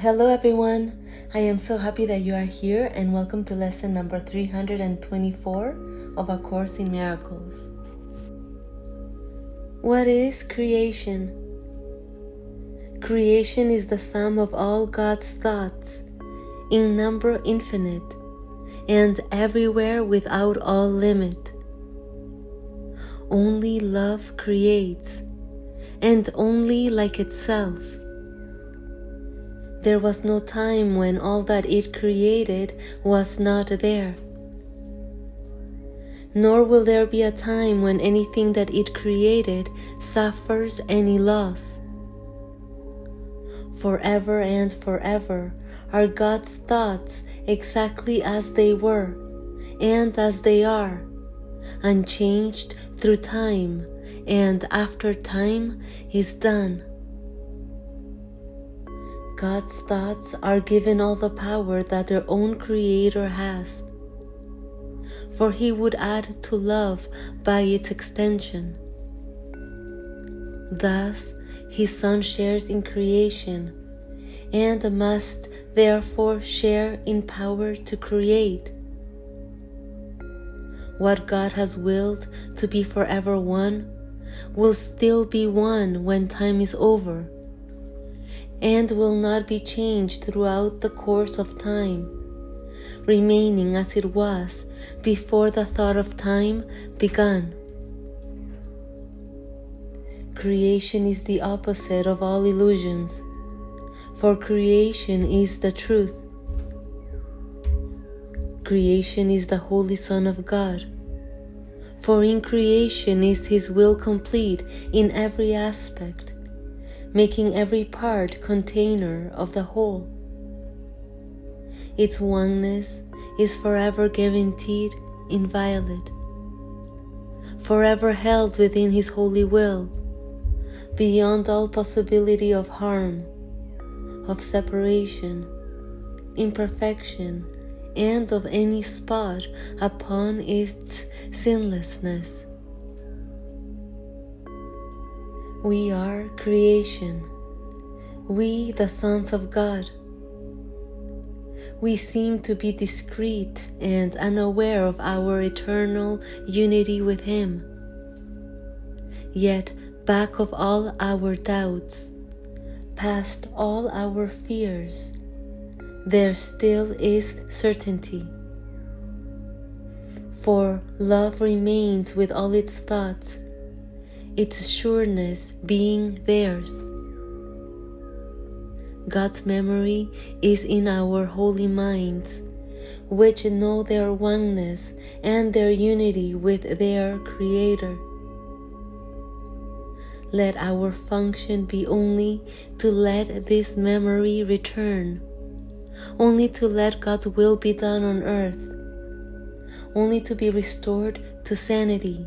Hello everyone, I am so happy that you are here and welcome to lesson number 324 of A Course in Miracles. What is creation? Creation is the sum of all God's thoughts, in number infinite, and everywhere without all limit. Only love creates, and only like itself. There was no time when all that it created was not there. Nor will there be a time when anything that it created suffers any loss. Forever and forever are God's thoughts exactly as they were and as they are, unchanged through time, and after time is done. God's thoughts are given all the power that their own Creator has, for He would add to love by its extension. Thus, His Son shares in creation, and must therefore share in power to create. What God has willed to be forever one will still be one when time is over, and will not be changed throughout the course of time, remaining as it was before the thought of time began. Creation is the opposite of all illusions, for creation is the truth. Creation is the Holy Son of God, for in creation is His will complete in every aspect, making every part container of the whole. Its oneness is forever guaranteed, inviolate, forever held within His holy will, beyond all possibility of harm, of separation, imperfection, and of any spot upon its sinlessness. We are creation, we the sons of God. We seem to be discreet and unaware of our eternal unity with Him. Yet back of all our doubts, past all our fears, there still is certainty. For love remains with all its thoughts, its sureness being theirs. God's memory is in our holy minds, which know their oneness and their unity with their Creator. Let our function be only to let this memory return, only to let God's will be done on earth, only to be restored to sanity,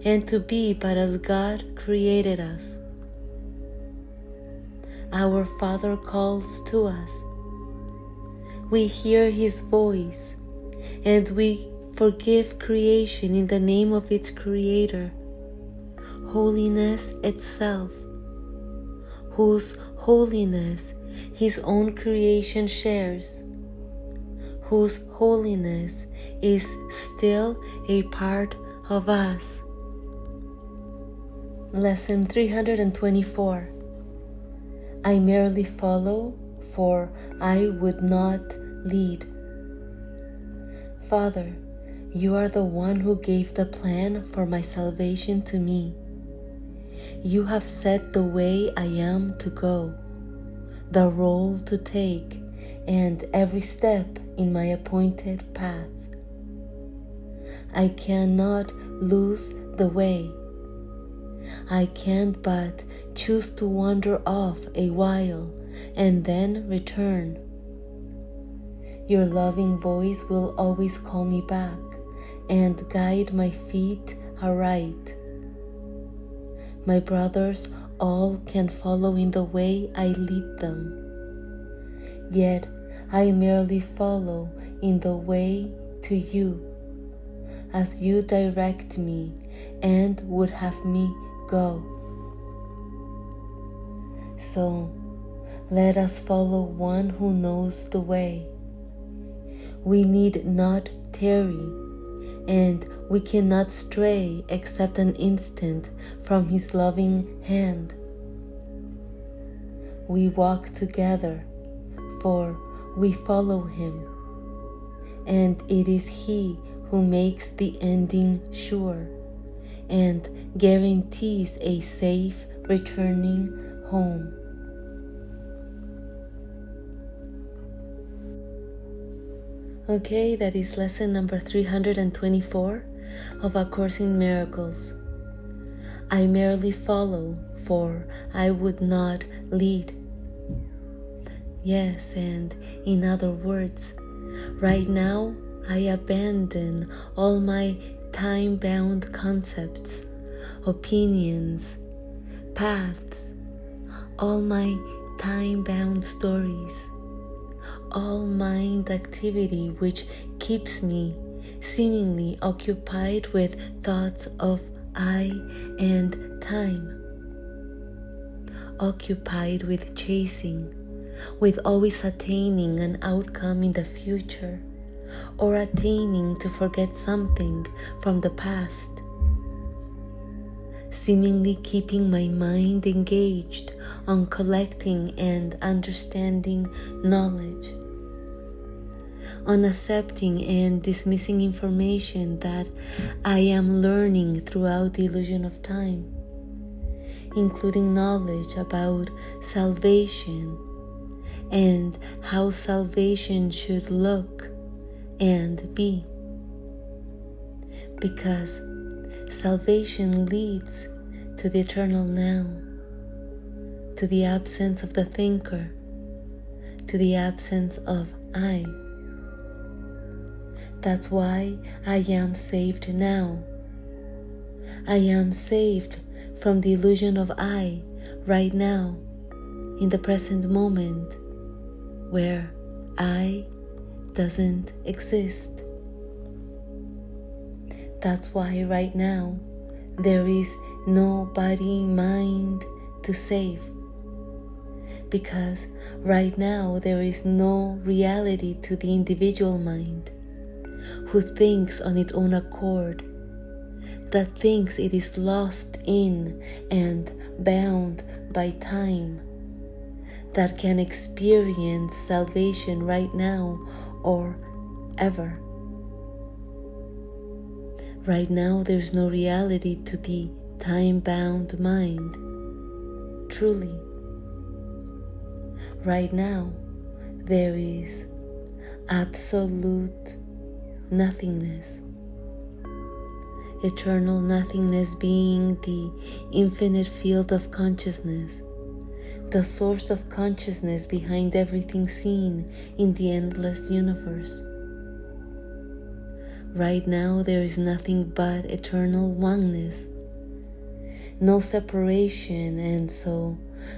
and to be but as God created us. Our Father calls to us. We hear His voice, and we forgive creation in the name of its Creator, holiness itself, whose holiness His own creation shares, whose holiness is still a part of us. Lesson 324. I merely follow, for I would not lead. Father, You are the one who gave the plan for my salvation to me. You have set the way I am to go, the role to take, and every step in my appointed path. I cannot lose the way. I can't but choose to wander off a while and then return. Your loving voice will always call me back and guide my feet aright. My brothers all can follow in the way I lead them, yet I merely follow in the way to You, as You direct me and would have me go. So Let us follow one who knows the way. We need not tarry, and we cannot stray except an instant from his loving hand. We walk together, for we follow him, and it is he who makes the ending sure and guarantees a safe returning home. Okay, that is lesson number 324 of A Course in Miracles. I merely follow, for I would not lead. Yes, and in other words, right now I abandon all my time-bound concepts, opinions, paths, all my time-bound stories, all mind activity which keeps me seemingly occupied with thoughts of I and time, occupied with chasing, with always attaining an outcome in the future, or attaining to forget something from the past, seemingly keeping my mind engaged on collecting and understanding knowledge, on accepting and dismissing information that I am learning throughout the illusion of time, including knowledge about salvation and how salvation should look and be. Because salvation leads to the eternal now, to the absence of the thinker, to the absence of I. That's why I am saved now. I am saved from the illusion of I right now, in the present moment, where I doesn't exist. That's why right now there is no body, mind to save. Because right now there is no reality to the individual mind, who thinks on its own accord, that thinks it is lost in and bound by time, that can experience salvation right now or ever. Right now there's no reality to the time-bound mind, truly. Right now there is absolute nothingness, eternal nothingness being the infinite field of consciousness, the source of consciousness behind everything seen in the endless universe. Right now there is nothing but eternal oneness, no separation, and so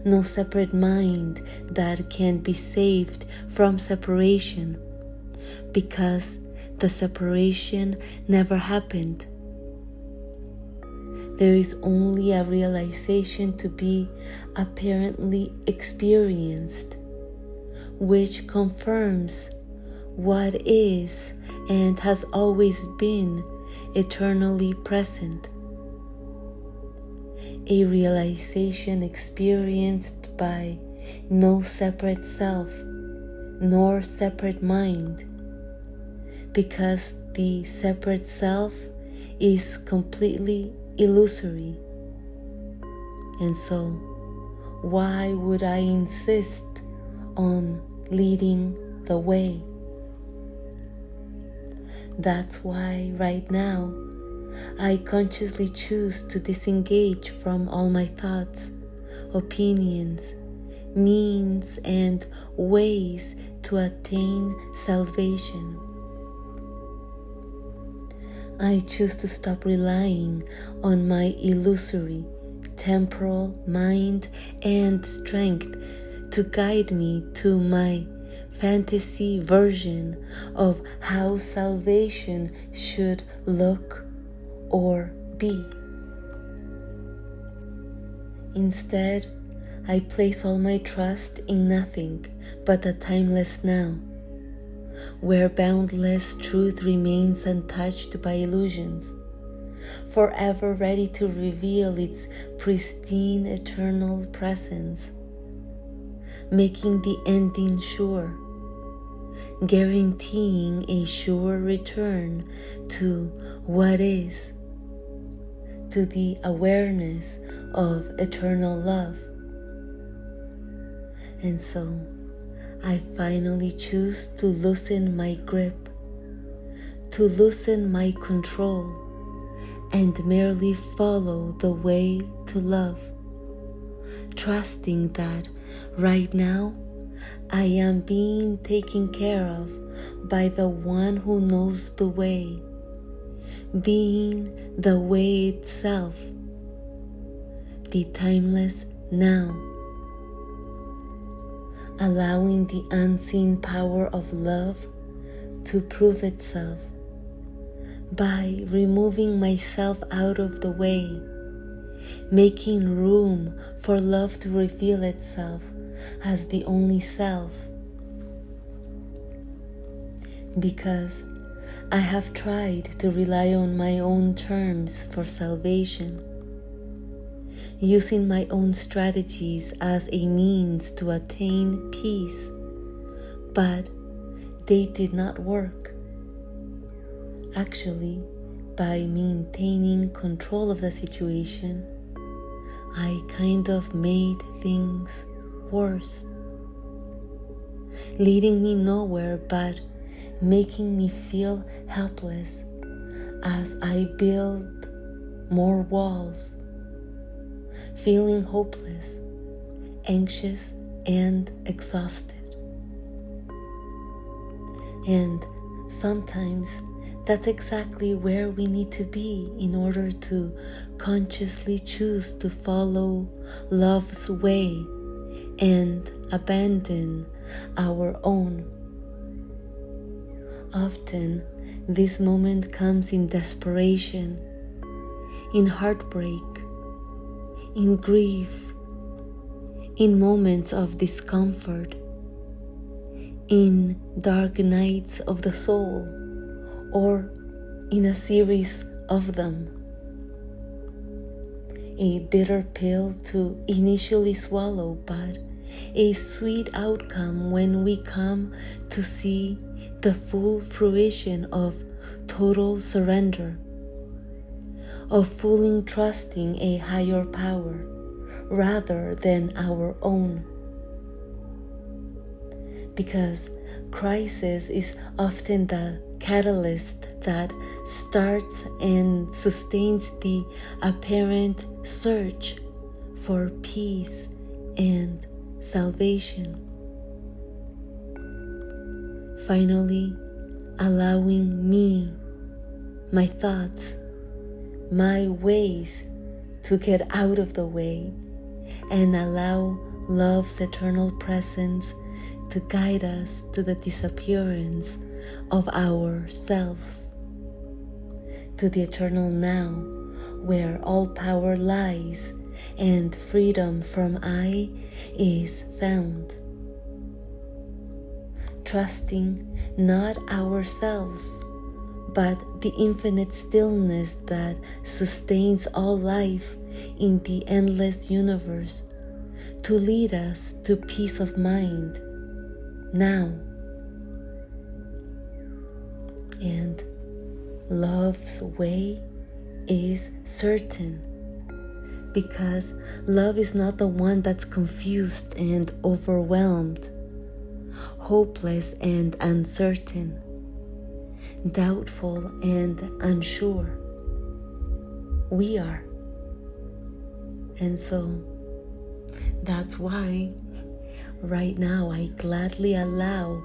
no separate mind that can be saved from separation, because the separation never happened. There is only a realization to be apparently experienced, which confirms what is and has always been eternally present. A realization experienced by no separate self nor separate mind, because the separate self is completely illusory. And so, why would I insist on leading the way? That's why right now I consciously choose to disengage from all my thoughts, opinions, means, and ways to attain salvation. I choose to stop relying on my illusory, temporal mind and strength to guide me to my fantasy version of how salvation should look or be. Instead, I place all my trust in nothing but the timeless now, where boundless truth remains untouched by illusions, forever ready to reveal its pristine eternal presence, making the ending sure, guaranteeing a sure return to what is, to the awareness of eternal love. And so I finally choose to loosen my grip, to loosen my control, and merely follow the way to love, trusting that right now I am being taken care of by the one who knows the way, being the way itself, the timeless now, allowing the unseen power of love to prove itself by removing myself out of the way, making room for love to reveal itself as the only self. Because I have tried to rely on my own terms for salvation, using my own strategies as a means to attain peace, but they did not work. Actually, by maintaining control of the situation, I kind of made things worse, leading me nowhere but making me feel helpless as I built more walls, feeling hopeless, anxious, and exhausted. And sometimes that's exactly where we need to be in order to consciously choose to follow love's way and abandon our own. Often, this moment comes in desperation, in heartbreak, in grief, in moments of discomfort, in dark nights of the soul, or in a series of them. A bitter pill to initially swallow, but a sweet outcome when we come to see the full fruition of total surrender, of fully trusting a higher power rather than our own. Because crisis is often the catalyst that starts and sustains the apparent search for peace and salvation. Finally, allowing me, my thoughts, my ways to get out of the way and allow love's eternal presence to guide us to the disappearance of ourselves, to the eternal now, where all power lies and freedom from I is found. Trusting not ourselves, but the infinite stillness that sustains all life in the endless universe to lead us to peace of mind now. And love's way is certain, because love is not the one that's confused and overwhelmed, hopeless and uncertain, doubtful and unsure. We are. And so that's why right now I gladly allow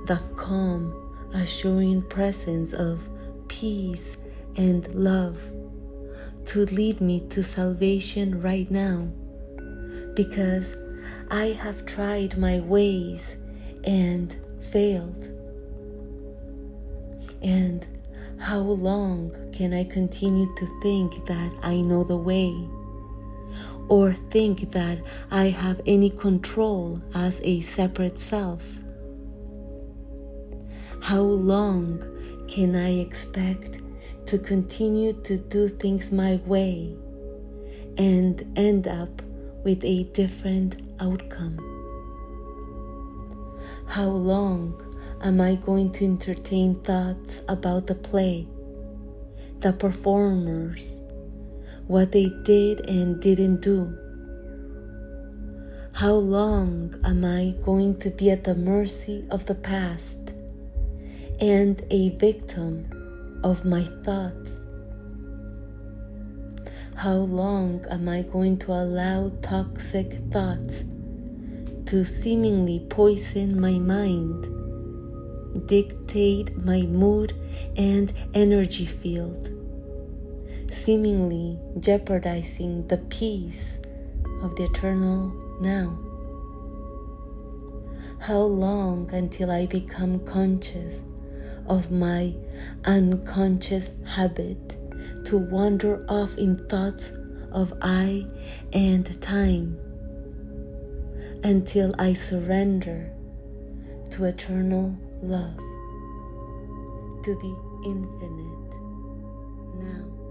the calm, assuring presence of peace and love to lead me to salvation right now, because I have tried my ways and failed. And how long can I continue to think that I know the way, or think that I have any control as a separate self? How long can I expect to continue to do things my way and end up with a different outcome? How long am I going to entertain thoughts about the play, the performers, what they did and didn't do? How long am I going to be at the mercy of the past and a victim of my thoughts? How long am I going to allow toxic thoughts to seemingly poison my mind, dictate my mood and energy field, seemingly jeopardizing the peace of the eternal now? How long until I become conscious of my unconscious habit to wander off in thoughts of I and time, until I surrender to eternal love, to the infinite now?